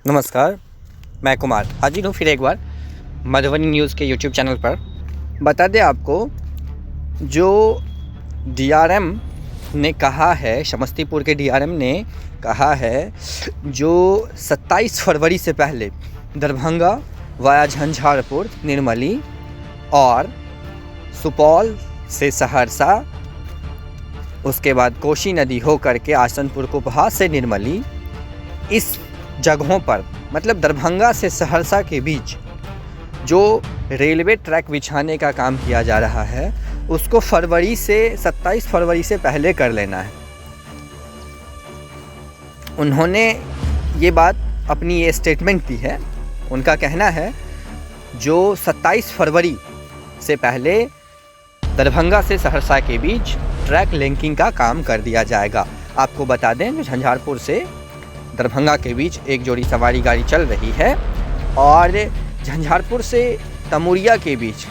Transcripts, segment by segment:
नमस्कार, मैं कुमार हाजिर हूँ फिर एक बार मधुबनी न्यूज़ के यूट्यूब चैनल पर। बता दें आपको, जो डीआरएम ने कहा है, समस्तीपुर के डीआरएम ने कहा है, जो 27 फरवरी से पहले दरभंगा वाया झंझारपुर, निर्मली और सुपौल से सहरसा, उसके बाद कोसी नदी होकर के आसनपुर कुपहा से निर्मली, इस जगहों पर मतलब दरभंगा से सहरसा के बीच जो रेलवे ट्रैक बिछाने का काम किया जा रहा है उसको 27 फरवरी से पहले कर लेना है। उन्होंने ये बात अपनी ये स्टेटमेंट दी है। उनका कहना है जो 27 फरवरी से पहले दरभंगा से सहरसा के बीच ट्रैक लिंकिंग का काम कर दिया जाएगा। आपको बता दें, जो झंझारपुर से दरभंगा के बीच एक जोड़ी सवारी गाड़ी चल रही है और झंझारपुर से तमुरिया के बीच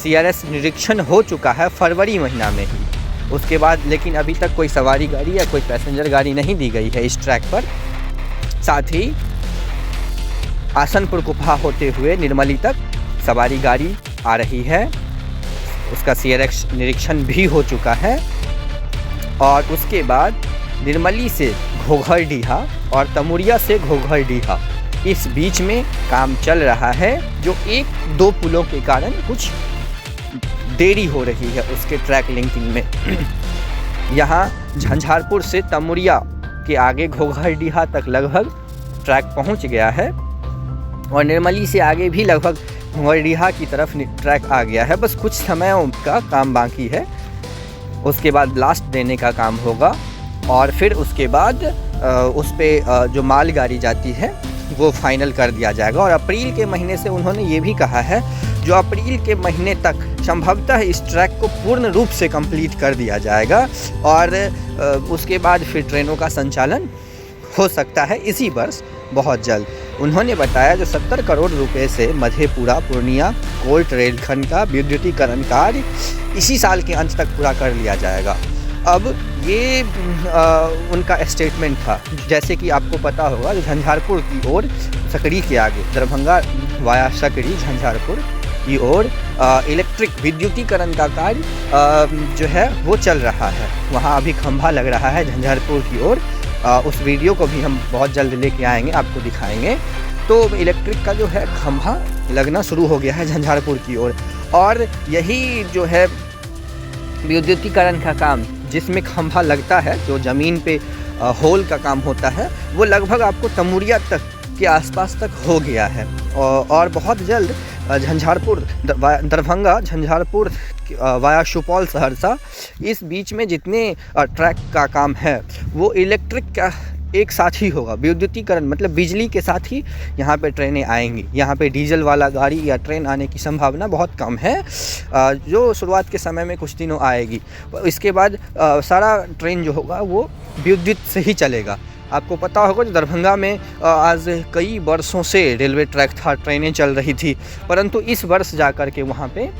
सीआरएस निरीक्षण हो चुका है फरवरी महीना में ही। उसके बाद लेकिन अभी तक कोई सवारी गाड़ी या कोई पैसेंजर गाड़ी नहीं दी गई है इस ट्रैक पर। साथ ही आसनपुर कुपहा होते हुए निर्मली तक सवारी गाड़ी आ रही है, उसका सीआरएस निरीक्षण भी हो चुका है। और उसके बाद निर्मली से घोघरडीहा और तमुरिया से घोघरडीहा, इस बीच में काम चल रहा है, जो 1-2 पुलों के कारण कुछ देरी हो रही है उसके ट्रैक लिंकिंग में। यहाँ झंझारपुर से तमुरिया के आगे घोघरडीहा तक लगभग ट्रैक पहुँच गया है और निर्मली से आगे भी लगभग घोघरडीहा की तरफ ट्रैक आ गया है। बस कुछ समय का काम बाकी है, उसके बाद ब्लास्ट देने का काम होगा और फिर उसके बाद उस पर जो माल गाड़ी जाती है वो फाइनल कर दिया जाएगा। और अप्रैल के महीने से उन्होंने ये भी कहा है, जो अप्रैल के महीने तक संभवतः इस ट्रैक को पूर्ण रूप से कंप्लीट कर दिया जाएगा और उसके बाद फिर ट्रेनों का संचालन हो सकता है इसी वर्ष बहुत जल्द। उन्होंने बताया जो 70 करोड़ रुपए से मधेपुरा पूर्णिया कोल्ट रेलखंड का विद्युतीकरण कार्य इसी साल के अंत तक पूरा कर लिया जाएगा। अब ये उनका स्टेटमेंट था। जैसे कि आपको पता होगा, जो झंझारपुर की ओर सकरी के आगे दरभंगा वाया सकरी झंझारपुर की ओर इलेक्ट्रिक विद्युतीकरण का कार्य जो है वो चल रहा है। वहाँ अभी खंभा लग रहा है झंझारपुर की ओर। उस वीडियो को भी हम बहुत जल्द लेके आएंगे, आपको दिखाएंगे। तो इलेक्ट्रिक का जो है खंभा लगना शुरू हो गया है झंझारपुर की ओर। और यही जो है विद्युतीकरण का काम, जिसमें खंभा लगता है, जो ज़मीन पे होल का काम होता है, वो लगभग आपको तमुरिया तक के आसपास तक हो गया है। और बहुत जल्द झंझारपुर दरभंगा झंझारपुर वाया सुपौल सहरसा, इस बीच में जितने ट्रैक का काम है वो इलेक्ट्रिक का एक साथ ही होगा। विद्युतीकरण मतलब बिजली के साथ ही यहाँ पे ट्रेनें आएंगी। यहाँ पे डीजल वाला गाड़ी या ट्रेन आने की संभावना बहुत कम है, जो शुरुआत के समय में कुछ दिनों आएगी। इसके बाद सारा ट्रेन जो होगा वो विद्युत से ही चलेगा। आपको पता होगा, जो दरभंगा में आज कई वर्षों से रेलवे ट्रैक था, ट्रेनें चल रही थी, परंतु इस वर्ष जा कर के वहाँ पे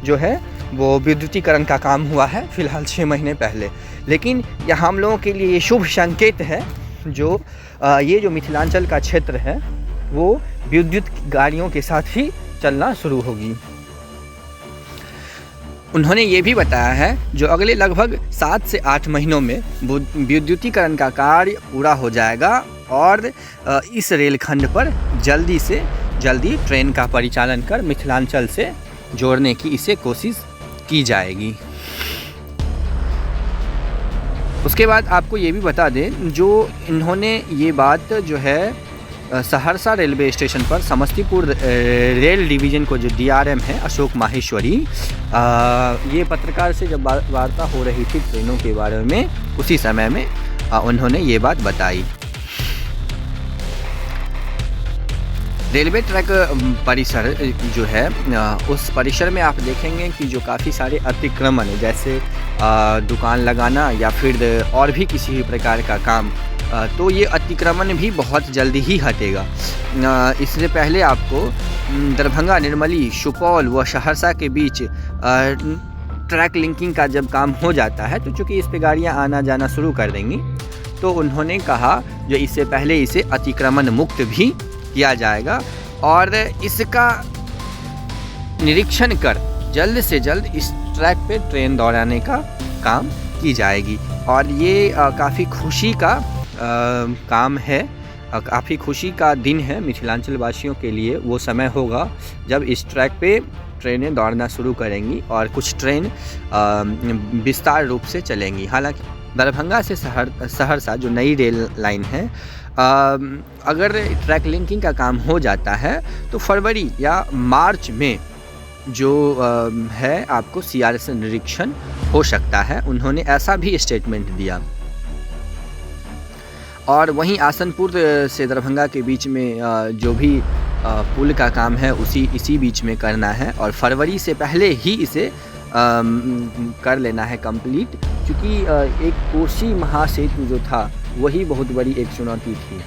जो है वो विद्युतीकरण का काम हुआ है, फ़िलहाल 6 महीने पहले। लेकिन यह हम लोगों के लिए ये शुभ संकेत है, जो ये जो मिथिलांचल का क्षेत्र है वो विद्युत गाड़ियों के साथ ही चलना शुरू होगी। उन्होंने ये भी बताया है जो अगले लगभग 7 से 8 महीनों में विद्युतीकरण का कार्य पूरा हो जाएगा और इस रेलखंड पर जल्दी से जल्दी ट्रेन का परिचालन कर मिथिलांचल से जोड़ने की इसे कोशिश की जाएगी। उसके बाद आपको ये भी बता दें, जो इन्होंने ये बात जो है सहरसा रेलवे स्टेशन पर समस्तीपुर रेल डिवीज़न को जो डीआरएम है अशोक माहेश्वरी, ये पत्रकार से जब वार्ता हो रही थी ट्रेनों के बारे में, उसी समय में उन्होंने ये बात बताई। रेलवे ट्रैक परिसर जो है, उस परिसर में आप देखेंगे कि जो काफ़ी सारे अतिक्रमण है, जैसे दुकान लगाना या फिर और भी किसी भी प्रकार का काम, तो ये अतिक्रमण भी बहुत जल्दी ही हटेगा। इससे पहले आपको दरभंगा, निर्मली, सुपौल व सहरसा के बीच ट्रैक लिंकिंग का जब काम हो जाता है तो चूँकि इस पे गाड़ियाँ आना जाना शुरू कर देंगी, तो उन्होंने कहा जो इससे पहले इसे अतिक्रमण मुक्त भी किया जाएगा और इसका निरीक्षण कर जल्द से जल्द इस ट्रैक पे ट्रेन दौड़ाने का काम की जाएगी। और ये काफ़ी खुशी का काम है, काफ़ी खुशी का दिन है मिथिलांचल वासियों के लिए। वो समय होगा जब इस ट्रैक पे ट्रेनें दौड़ना शुरू करेंगी और कुछ ट्रेन विस्तार रूप से चलेंगी। हालांकि दरभंगा से सहरसा जो नई रेल लाइन है, अगर ट्रैक लिंकिंग का काम हो जाता है तो फरवरी या मार्च में जो है आपको CRS निरीक्षण हो सकता है। उन्होंने ऐसा भी स्टेटमेंट दिया। और वहीं आसनपुर से दरभंगा के बीच में जो भी पुल का काम है इसी बीच में करना है और फरवरी से पहले ही इसे कर लेना है कंप्लीट, क्योंकि एक कोसी महासेतु जो था वही बहुत बड़ी एक चुनौती थी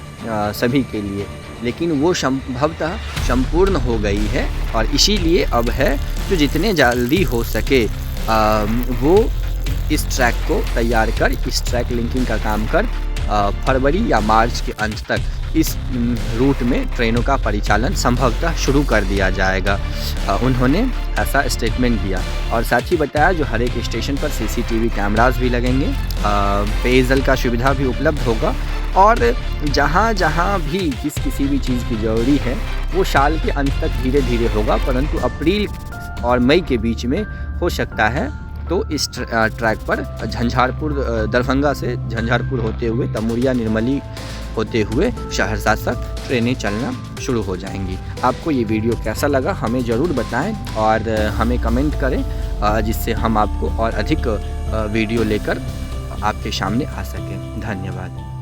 सभी के लिए, लेकिन वो संभवतः संपूर्ण हो गई है। और इसीलिए अब है तो जितने जल्दी हो सके वो इस ट्रैक को तैयार कर, इस ट्रैक लिंकिंग का काम कर फरवरी या मार्च के अंत तक इस रूट में ट्रेनों का परिचालन संभवतः शुरू कर दिया जाएगा। उन्होंने ऐसा स्टेटमेंट दिया और साथ ही बताया जो हर एक स्टेशन पर CCTV कैमरास भी लगेंगे, पेयजल का सुविधा भी उपलब्ध होगा और जहाँ जहाँ भी किसी भी चीज़ की ज़रूरी है वो साल के अंत तक धीरे धीरे होगा, परंतु अप्रैल और मई के बीच में हो सकता है तो इस ट्रैक पर झंझारपुर, दरभंगा से झंझारपुर होते हुए तमुरिया निर्मली होते हुए सहरसा तक ट्रेनें चलना शुरू हो जाएंगी। आपको ये वीडियो कैसा लगा हमें ज़रूर बताएं और हमें कमेंट करें, जिससे हम आपको और अधिक वीडियो लेकर आपके सामने आ सकें। धन्यवाद।